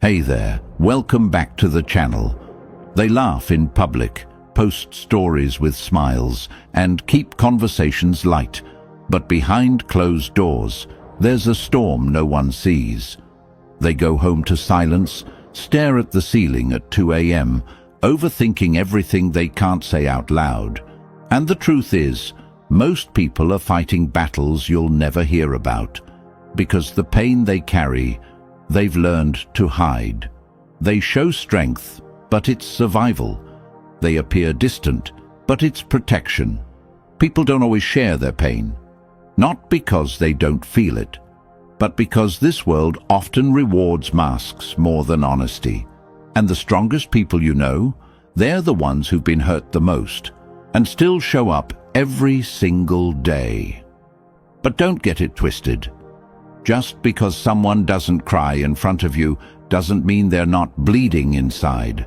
Hey there, welcome back to the channel. They laugh in public, post stories with smiles, and keep conversations light. But behind closed doors, there's a storm no one sees. They go home to silence, stare at the ceiling at 2 a.m., overthinking everything they can't say out loud. And the truth is, most people are fighting battles you'll never hear about, because the pain they carry, they've learned to hide. They show strength, but it's survival. They appear distant, but it's protection. People don't always share their pain, not because they don't feel it, but because this world often rewards masks more than honesty. And the strongest people you know, they're the ones who've been hurt the most, and still show up every single day. But don't get it twisted. Just because someone doesn't cry in front of you doesn't mean they're not bleeding inside.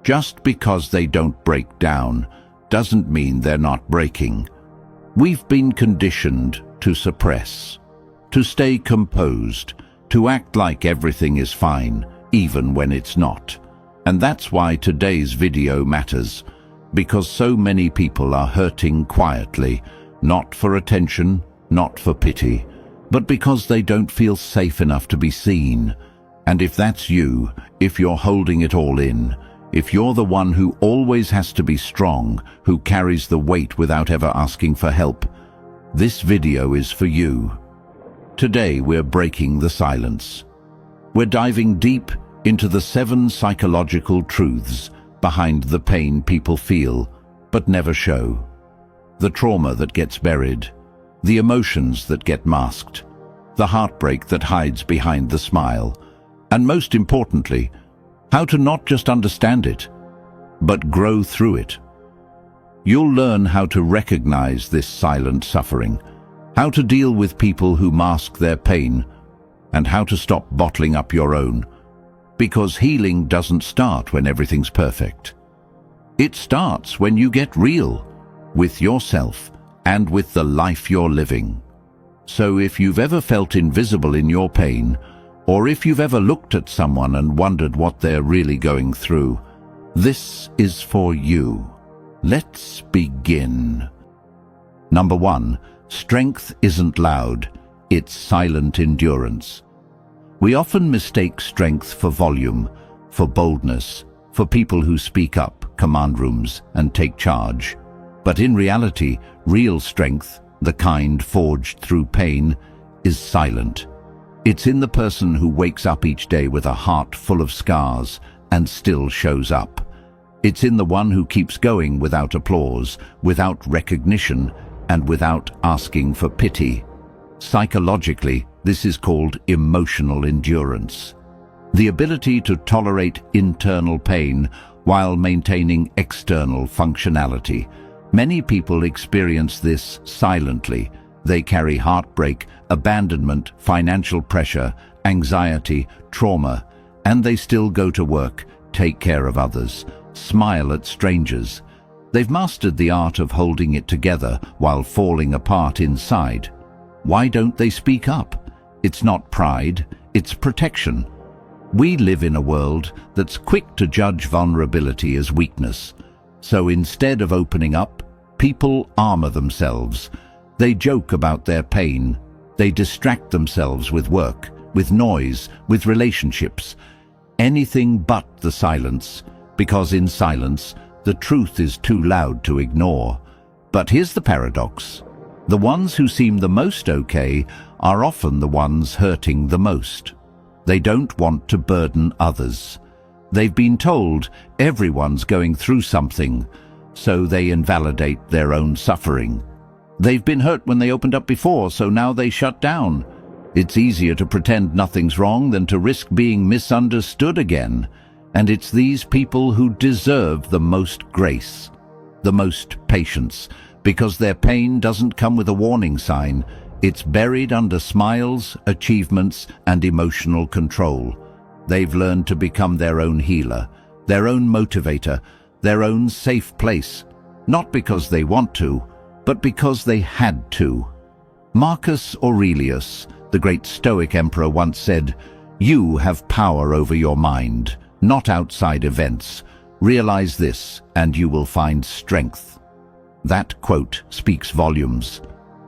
Just because they don't break down doesn't mean they're not breaking. We've been conditioned to suppress, to stay composed, to act like everything is fine, even when it's not. And that's why today's video matters, because so many people are hurting quietly, not for attention, not for pity, but because they don't feel safe enough to be seen. And if that's you, if you're holding it all in, if you're the one who always has to be strong, who carries the weight without ever asking for help, this video is for you. Today we're breaking the silence. We're diving deep into the 7 psychological truths behind the pain people feel but never show. The trauma that gets buried, the emotions that get masked, the heartbreak that hides behind the smile, and most importantly, how to not just understand it, but grow through it. You'll learn how to recognize this silent suffering, how to deal with people who mask their pain, and how to stop bottling up your own. Because healing doesn't start when everything's perfect. It starts when you get real with yourself and with the life you're living. So if you've ever felt invisible in your pain, or if you've ever looked at someone and wondered what they're really going through, this is for you. Let's begin. Number 1, strength isn't loud, it's silent endurance. We often mistake strength for volume, for boldness, for people who speak up, command rooms, and take charge. But in reality, real strength, the kind forged through pain, is silent. It's in the person who wakes up each day with a heart full of scars and still shows up. It's in the one who keeps going without applause, without recognition, and without asking for pity. Psychologically, this is called emotional endurance. The ability to tolerate internal pain while maintaining external functionality. Many people experience this silently. They carry heartbreak, abandonment, financial pressure, anxiety, trauma, and they still go to work, take care of others, smile at strangers. They've mastered the art of holding it together while falling apart inside. Why don't they speak up? It's not pride, it's protection. We live in a world that's quick to judge vulnerability as weakness. So instead of opening up, people armor themselves. They joke about their pain. They distract themselves with work, with noise, with relationships. Anything but the silence, because in silence, the truth is too loud to ignore. But here's the paradox. The ones who seem the most okay are often the ones hurting the most. They don't want to burden others. They've been told everyone's going through something, so they invalidate their own suffering. They've been hurt when they opened up before, so now they shut down. It's easier to pretend nothing's wrong than to risk being misunderstood again. And it's these people who deserve the most grace, the most patience, because their pain doesn't come with a warning sign. It's buried under smiles, achievements, and emotional control. They've learned to become their own healer, their own motivator, their own safe place, not because they want to, but because they had to. Marcus Aurelius, the great Stoic emperor, once said, You have power over your mind, not outside events. Realize this, and you will find strength. That quote speaks volumes.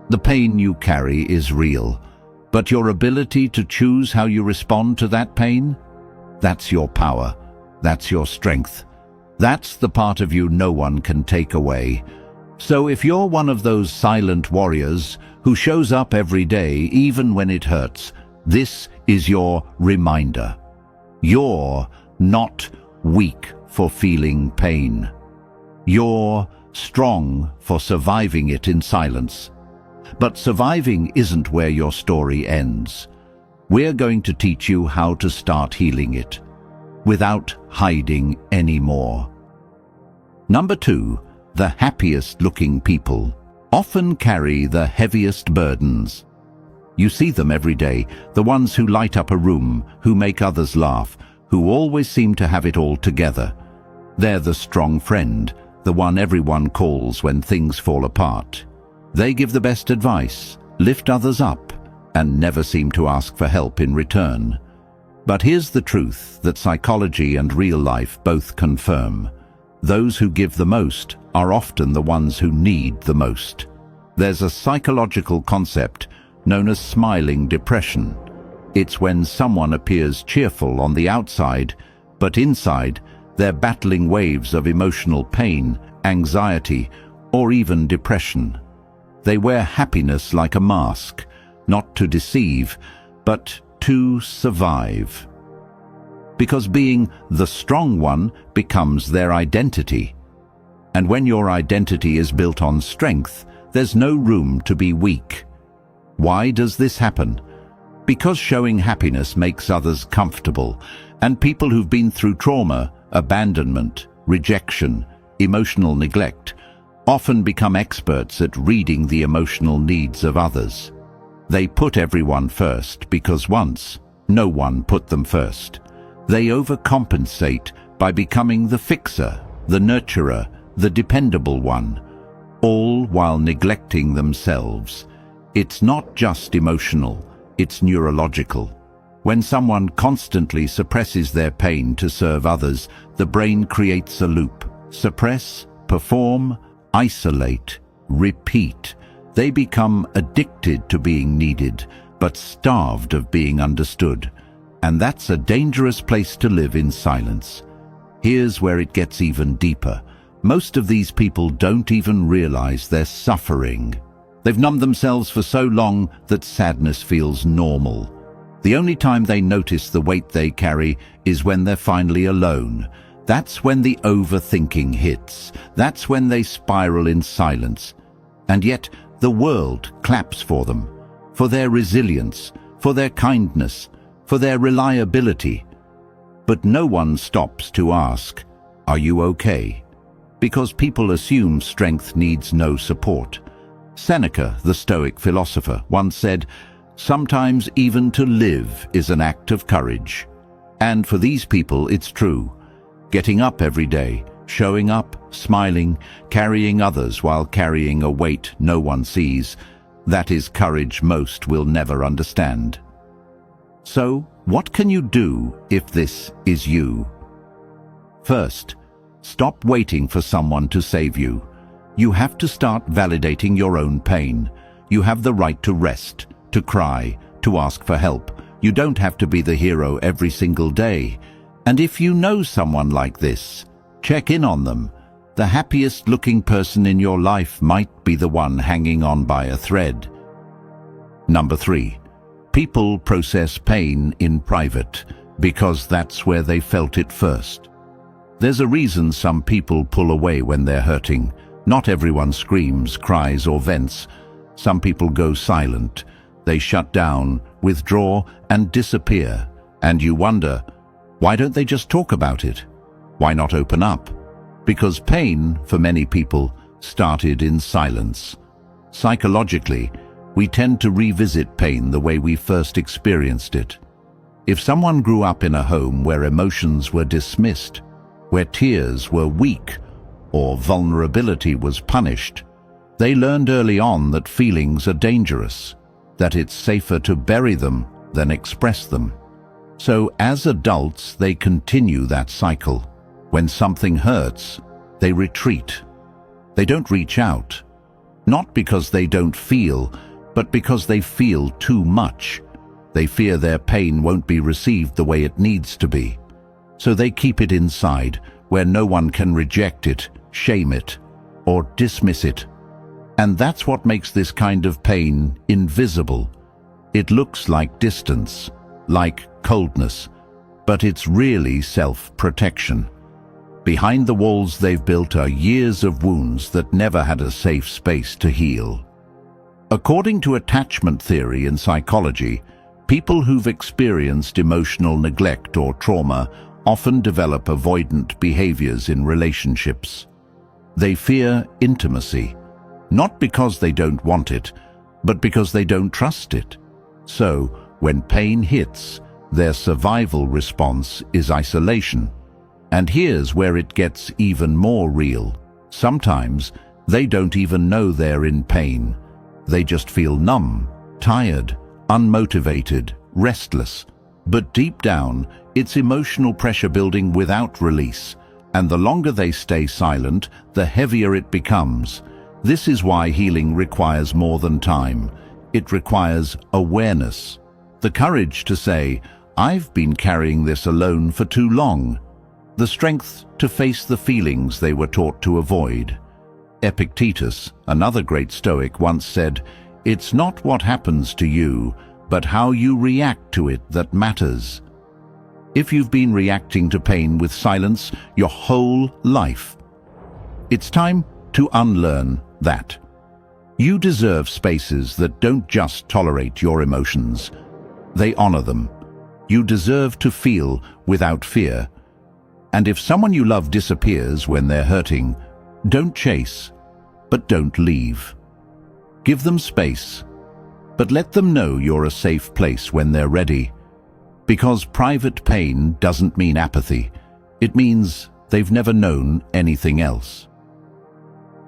The pain you carry is real, but your ability to choose how you respond to that pain, that's your power. That's your strength. That's the part of you no one can take away. So if you're one of those silent warriors who shows up every day even when it hurts, this is your reminder. You're not weak for feeling pain. You're strong for surviving it in silence. But surviving isn't where your story ends. We're going to teach you how to start healing it without hiding anymore. Number 2, the happiest looking people often carry the heaviest burdens. You see them every day, the ones who light up a room, who make others laugh, who always seem to have it all together. They're the strong friend, the one everyone calls when things fall apart. They give the best advice, lift others up, and never seem to ask for help in return. But here's the truth that psychology and real life both confirm. Those who give the most are often the ones who need the most. There's a psychological concept known as smiling depression. It's when someone appears cheerful on the outside, but inside they're battling waves of emotional pain, anxiety, or even depression. They wear happiness like a mask, not to deceive, but to survive. Because being the strong one becomes their identity. And when your identity is built on strength, there's no room to be weak. Why does this happen? Because showing happiness makes others comfortable, and people who've been through trauma, abandonment, rejection, emotional neglect, often become experts at reading the emotional needs of others. They put everyone first because once, no one put them first. They overcompensate by becoming the fixer, the nurturer, the dependable one, all while neglecting themselves. It's not just emotional, it's neurological. When someone constantly suppresses their pain to serve others, the brain creates a loop. Suppress, perform, isolate, repeat. They become addicted to being needed, but starved of being understood. And that's a dangerous place to live in silence. Here's where it gets even deeper. Most of these people don't even realize they're suffering. They've numbed themselves for so long that sadness feels normal. The only time they notice the weight they carry is when they're finally alone. That's when the overthinking hits. That's when they spiral in silence. And yet, the world claps for them, for their resilience, for their kindness, for their reliability. But no one stops to ask, "Are you okay?" Because people assume strength needs no support. Seneca, the Stoic philosopher, once said, "Sometimes even to live is an act of courage." And for these people, it's true. Getting up every day, showing up, smiling, carrying others while carrying a weight no one sees, that is courage most will never understand. So, what can you do if this is you? First, stop waiting for someone to save you. You have to start validating your own pain. You have the right to rest, to cry, to ask for help. You don't have to be the hero every single day. And if you know someone like this, check in on them. The happiest looking person in your life might be the one hanging on by a thread. Number 3. People process pain in private because that's where they felt it first. There's a reason some people pull away when they're hurting. Not everyone screams, cries, or vents. Some people go silent. They shut down, withdraw, and disappear. And you wonder, why don't they just talk about it? Why not open up? Because pain, for many people, started in silence. Psychologically, we tend to revisit pain the way we first experienced it. If someone grew up in a home where emotions were dismissed, where tears were weak, or vulnerability was punished, they learned early on that feelings are dangerous, that it's safer to bury them than express them. So as adults, they continue that cycle. When something hurts, they retreat. They don't reach out. Not because they don't feel, but because they feel too much. They fear their pain won't be received the way it needs to be. So they keep it inside, where no one can reject it, shame it, or dismiss it. And that's what makes this kind of pain invisible. It looks like distance, like coldness, but it's really self-protection. Behind the walls they've built are years of wounds that never had a safe space to heal. According to attachment theory in psychology, people who've experienced emotional neglect or trauma often develop avoidant behaviors in relationships. They fear intimacy, not because they don't want it, but because they don't trust it. So, when pain hits, their survival response is isolation. And here's where it gets even more real. Sometimes, they don't even know they're in pain. They just feel numb, tired, unmotivated, restless. But deep down, it's emotional pressure building without release. And the longer they stay silent, the heavier it becomes. This is why healing requires more than time. It requires awareness. The courage to say, "I've been carrying this alone for too long." The strength to face the feelings they were taught to avoid. Epictetus, another great Stoic, once said, "It's not what happens to you, but how you react to it that matters." If you've been reacting to pain with silence your whole life, it's time to unlearn that. You deserve spaces that don't just tolerate your emotions, they honor them. You deserve to feel without fear. And if someone you love disappears when they're hurting, don't chase, but don't leave. Give them space, but let them know you're a safe place when they're ready. Because private pain doesn't mean apathy. It means they've never known anything else.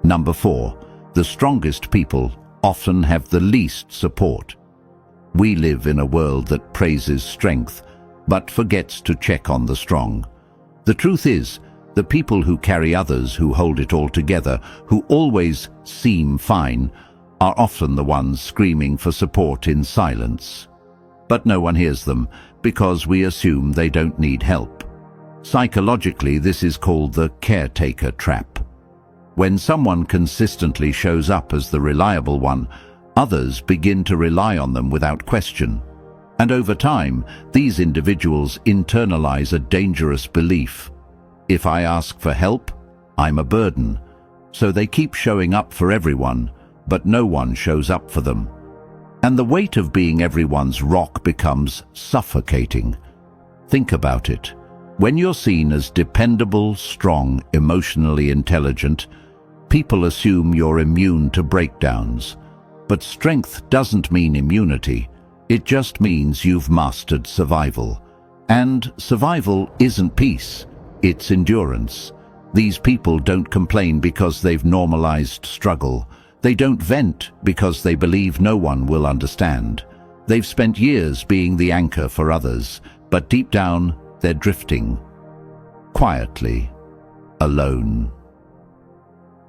Number 4, the strongest people often have the least support. We live in a world that praises strength, but forgets to check on the strong. The truth is, the people who carry others, who hold it all together, who always seem fine, are often the ones screaming for support in silence. But no one hears them, because we assume they don't need help. Psychologically, this is called the caretaker trap. When someone consistently shows up as the reliable one, others begin to rely on them without question. And over time, these individuals internalize a dangerous belief. If I ask for help, I'm a burden. So they keep showing up for everyone, but no one shows up for them. And the weight of being everyone's rock becomes suffocating. Think about it. When you're seen as dependable, strong, emotionally intelligent, people assume you're immune to breakdowns. But strength doesn't mean immunity. It just means you've mastered survival. And survival isn't peace, it's endurance. These people don't complain because they've normalized struggle. They don't vent because they believe no one will understand. They've spent years being the anchor for others, but deep down, they're drifting. Quietly. Alone.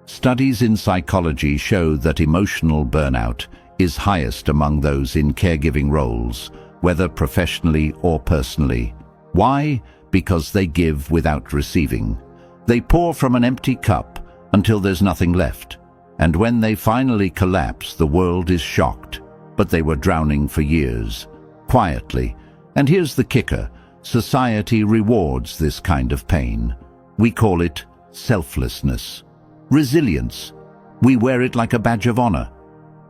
Studies in psychology show that emotional burnout is highest among those in caregiving roles, whether professionally or personally. Why? Because they give without receiving. They pour from an empty cup until there's nothing left. And when they finally collapse, the world is shocked. But they were drowning for years, quietly. And here's the kicker. Society rewards this kind of pain. We call it selflessness. Resilience. We wear it like a badge of honor.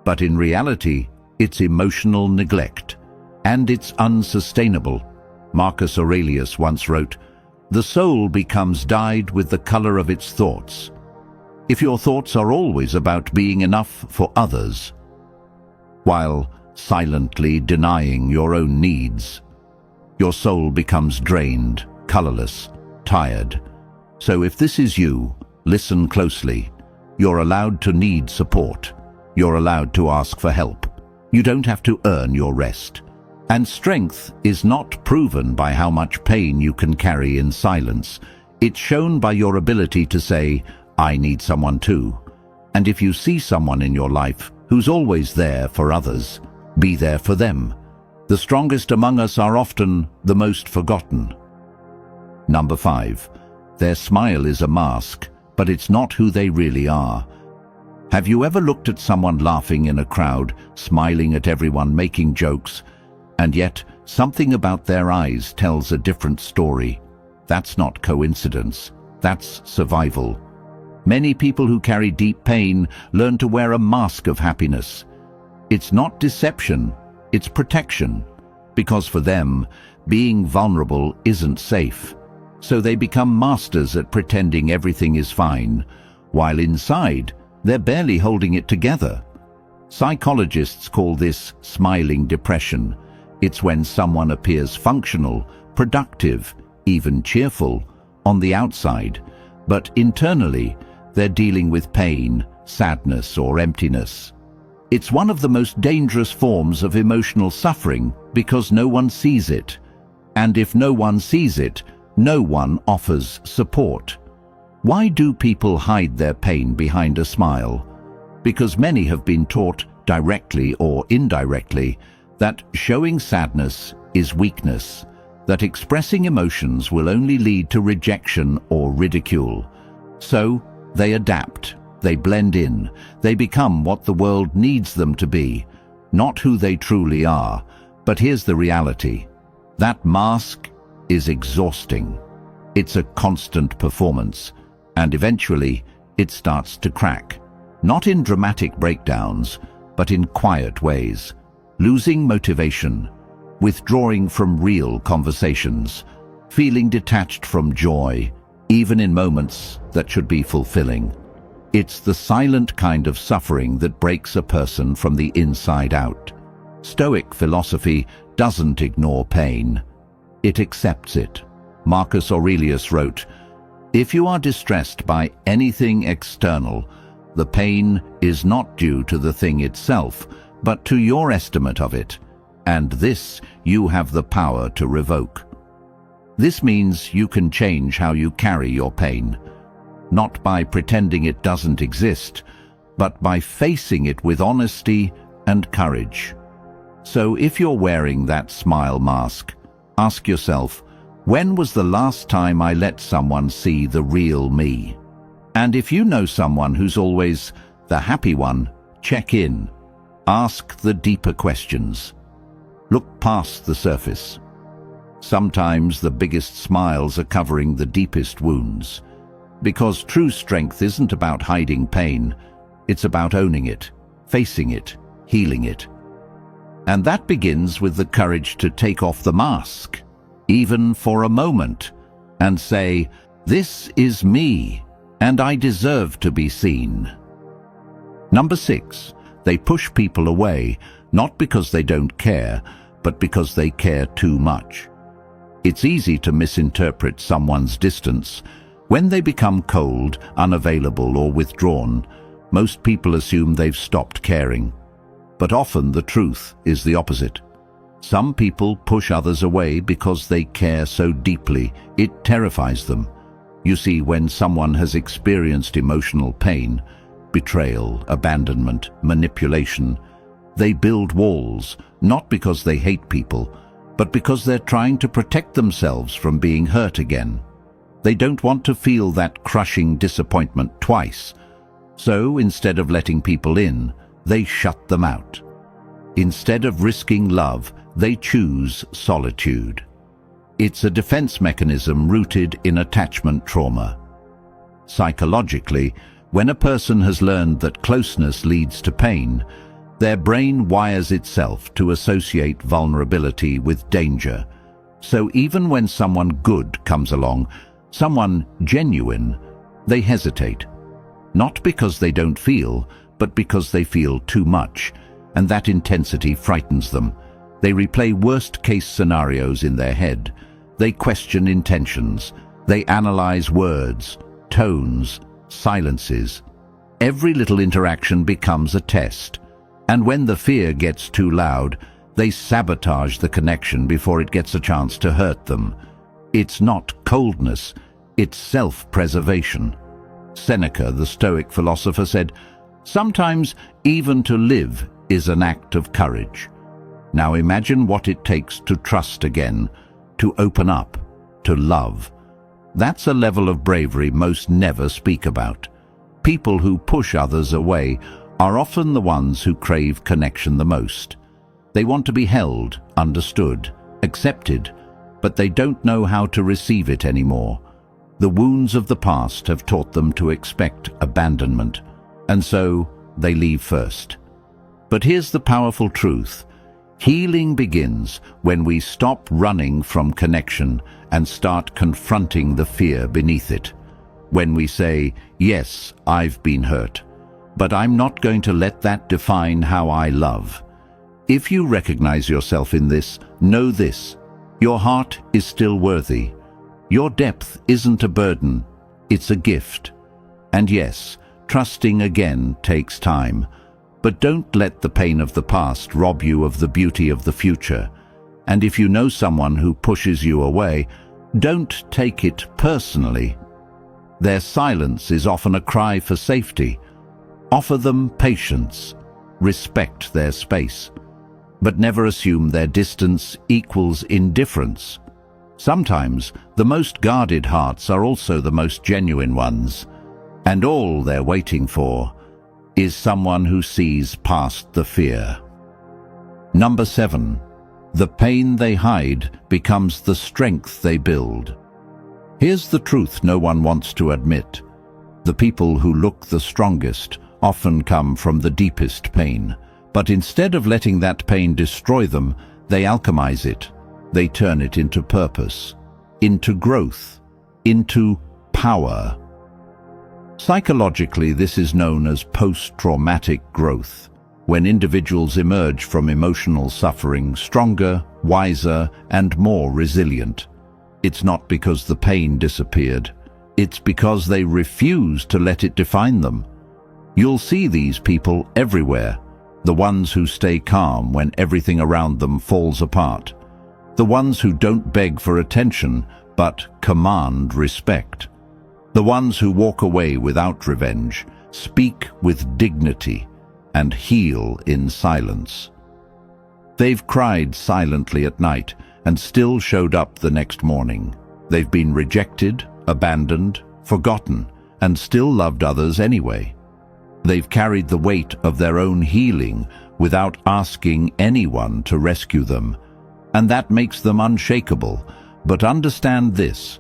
But in reality, it's emotional neglect. And it's unsustainable. Marcus Aurelius once wrote, "The soul becomes dyed with the color of its thoughts." If your thoughts are always about being enough for others, while silently denying your own needs, your soul becomes drained, colorless, tired. So if this is you, listen closely. You're allowed to need support. You're allowed to ask for help. You don't have to earn your rest. And strength is not proven by how much pain you can carry in silence. It's shown by your ability to say, "I need someone too." And if you see someone in your life who's always there for others, be there for them. The strongest among us are often the most forgotten. Number 5. Their smile is a mask, but it's not who they really are. Have you ever looked at someone laughing in a crowd, smiling at everyone, making jokes, and yet something about their eyes tells a different story? That's not coincidence. That's survival. Many people who carry deep pain learn to wear a mask of happiness. It's not deception, it's protection. Because for them, being vulnerable isn't safe. So they become masters at pretending everything is fine, while inside, they're barely holding it together. Psychologists call this smiling depression. It's when someone appears functional, productive, even cheerful on the outside, but internally, they're dealing with pain, sadness, or emptiness. It's one of the most dangerous forms of emotional suffering because no one sees it. And if no one sees it, no one offers support. Why do people hide their pain behind a smile? Because many have been taught, directly or indirectly, that showing sadness is weakness, that expressing emotions will only lead to rejection or ridicule. So, they adapt, they blend in, they become what the world needs them to be, not who they truly are. But here's the reality. That mask is exhausting. It's a constant performance, and eventually it starts to crack. Not in dramatic breakdowns, but in quiet ways. Losing motivation, withdrawing from real conversations, feeling detached from joy, even in moments that should be fulfilling. It's the silent kind of suffering that breaks a person from the inside out. Stoic philosophy doesn't ignore pain. It accepts it. Marcus Aurelius wrote, "If you are distressed by anything external, the pain is not due to the thing itself, but to your estimate of it, and this you have the power to revoke." This means you can change how you carry your pain, not by pretending it doesn't exist, but by facing it with honesty and courage. So if you're wearing that smile mask, ask yourself, when was the last time I let someone see the real me? And if you know someone who's always the happy one, check in. Ask the deeper questions. Look past the surface. Sometimes the biggest smiles are covering the deepest wounds. Because true strength isn't about hiding pain, it's about owning it, facing it, healing it. And that begins with the courage to take off the mask, even for a moment, and say, "This is me, and I deserve to be seen." Number 6, they push people away, not because they don't care, but because they care too much. It's easy to misinterpret someone's distance. When they become cold, unavailable, or withdrawn, most people assume they've stopped caring. But often the truth is the opposite. Some people push others away because they care so deeply, it terrifies them. You see, when someone has experienced emotional pain, betrayal, abandonment, manipulation, they build walls, not because they hate people, but because they're trying to protect themselves from being hurt again. They don't want to feel that crushing disappointment twice. So instead of letting people in, they shut them out. Instead of risking love, they choose solitude. It's a defense mechanism rooted in attachment trauma. Psychologically, when a person has learned that closeness leads to pain, their brain wires itself to associate vulnerability with danger. So even when someone good comes along, someone genuine, they hesitate. Not because they don't feel, but because they feel too much, and that intensity frightens them. They replay worst-case scenarios in their head. They question intentions. They analyze words, tones, silences. Every little interaction becomes a test. And when the fear gets too loud, They sabotage the connection before it gets a chance to hurt them. It's not coldness, it's self-preservation. Seneca, the Stoic philosopher, said, "Sometimes even to live is an act of courage." Now imagine what it takes to trust again, to open up, to love. That's a level of bravery most never speak about. People who push others away are often the ones who crave connection the most. They want to be held, understood, accepted, but they don't know how to receive it anymore. The wounds of the past have taught them to expect abandonment, and so they leave first. But here's the powerful truth. Healing begins when we stop running from connection and start confronting the fear beneath it. When we say, "Yes, I've been hurt, but I'm not going to let that define how I love." If you recognize yourself in this, know this: your heart is still worthy. Your depth isn't a burden, it's a gift. And yes, trusting again takes time. But don't let the pain of the past rob you of the beauty of the future. And if you know someone who pushes you away, don't take it personally. Their silence is often a cry for safety. Offer them patience. Respect their space. But never assume their distance equals indifference. Sometimes the most guarded hearts are also the most genuine ones. And all they're waiting for is someone who sees past the fear. Number 7. The pain they hide becomes the strength they build. Here's the truth no one wants to admit. The people who look the strongest often come from the deepest pain. But instead of letting that pain destroy them, they alchemize it. They turn it into purpose, into growth, into power. Psychologically, this is known as post-traumatic growth, when individuals emerge from emotional suffering stronger, wiser, and more resilient. It's not because the pain disappeared. It's because they refuse to let it define them. You'll see these people everywhere. The ones who stay calm when everything around them falls apart. The ones who don't beg for attention, but command respect. The ones who walk away without revenge, speak with dignity, and heal in silence. They've cried silently at night and still showed up the next morning. They've been rejected, abandoned, forgotten, and still loved others anyway. They've carried the weight of their own healing without asking anyone to rescue them, and that makes them unshakable. But understand this: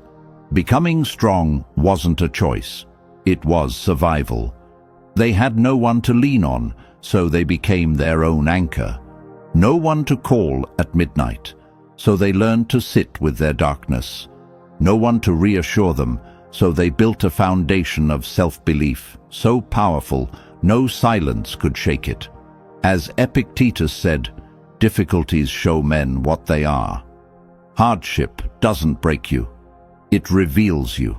becoming strong wasn't a choice, it was survival. They had no one to lean on, so they became their own anchor. No one to call at midnight, so they learned to sit with their darkness. No one to reassure them, so they built a foundation of self-belief so powerful no silence could shake it. As Epictetus said, difficulties show men what they are. Hardship doesn't break you. It reveals you.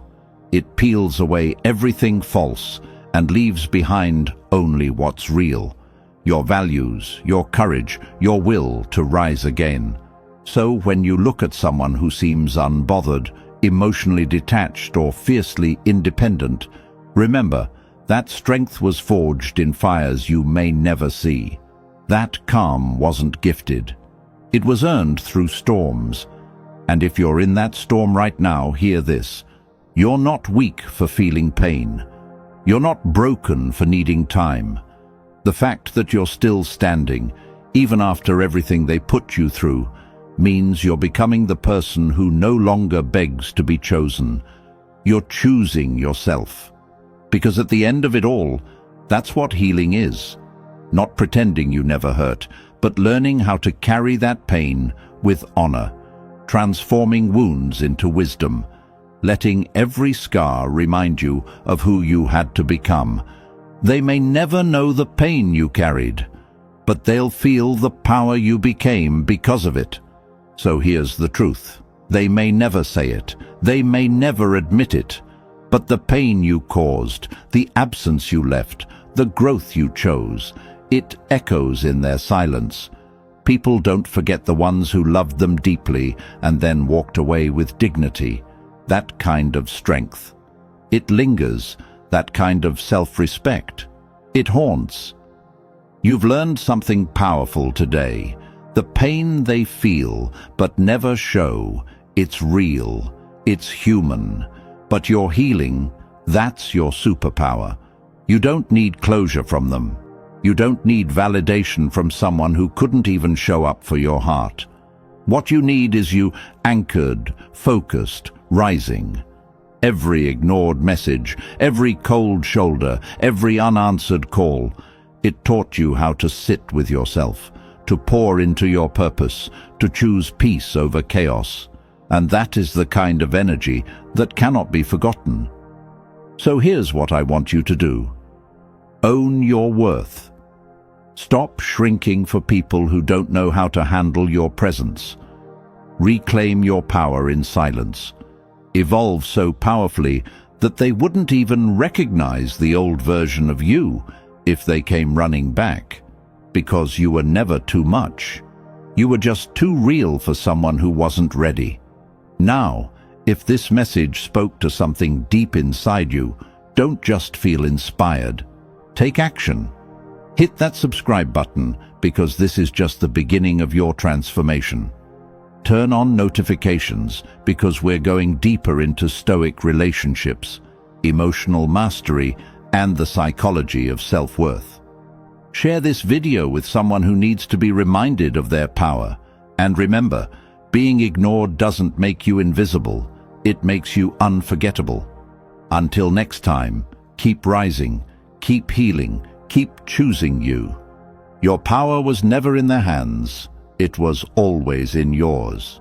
It peels away everything false and leaves behind only what's real. Your values, your courage, your will to rise again. So when you look at someone who seems unbothered, emotionally detached, or fiercely independent, remember that strength was forged in fires you may never see. That calm wasn't gifted. It was earned through storms. And if you're in that storm right now, hear this: you're not weak for feeling pain. You're not broken for needing time. The fact that you're still standing, even after everything they put you through, means you're becoming the person who no longer begs to be chosen. You're choosing yourself. Because at the end of it all, that's what healing is. Not pretending you never hurt, but learning how to carry that pain with honor, transforming wounds into wisdom, letting every scar remind you of who you had to become. They may never know the pain you carried, but they'll feel the power you became because of it. So here's the truth. They may never say it, they may never admit it, but the pain you caused, the absence you left, the growth you chose, it echoes in their silence. People don't forget the ones who loved them deeply and then walked away with dignity. That kind of strength. It lingers, that kind of self-respect. It haunts. You've learned something powerful today. The pain they feel but never show, it's real, it's human. But your healing, that's your superpower. You don't need closure from them. You don't need validation from someone who couldn't even show up for your heart. What you need is you anchored, focused, rising. Every ignored message, every cold shoulder, every unanswered call, it taught you how to sit with yourself, to pour into your purpose, to choose peace over chaos. And that is the kind of energy that cannot be forgotten. So here's what I want you to do. Own your worth. Stop shrinking for people who don't know how to handle your presence. Reclaim your power in silence. Evolve so powerfully that they wouldn't even recognize the old version of you if they came running back, because you were never too much. You were just too real for someone who wasn't ready. Now, if this message spoke to something deep inside you, don't just feel inspired. Take action. Hit that subscribe button, because this is just the beginning of your transformation. Turn on notifications, because we're going deeper into Stoic relationships, emotional mastery, and the psychology of self-worth. Share this video with someone who needs to be reminded of their power. And remember, being ignored doesn't make you invisible. It makes you unforgettable. Until next time, keep rising, keep healing, keep choosing you. Your power was never in their hands. It was always in yours.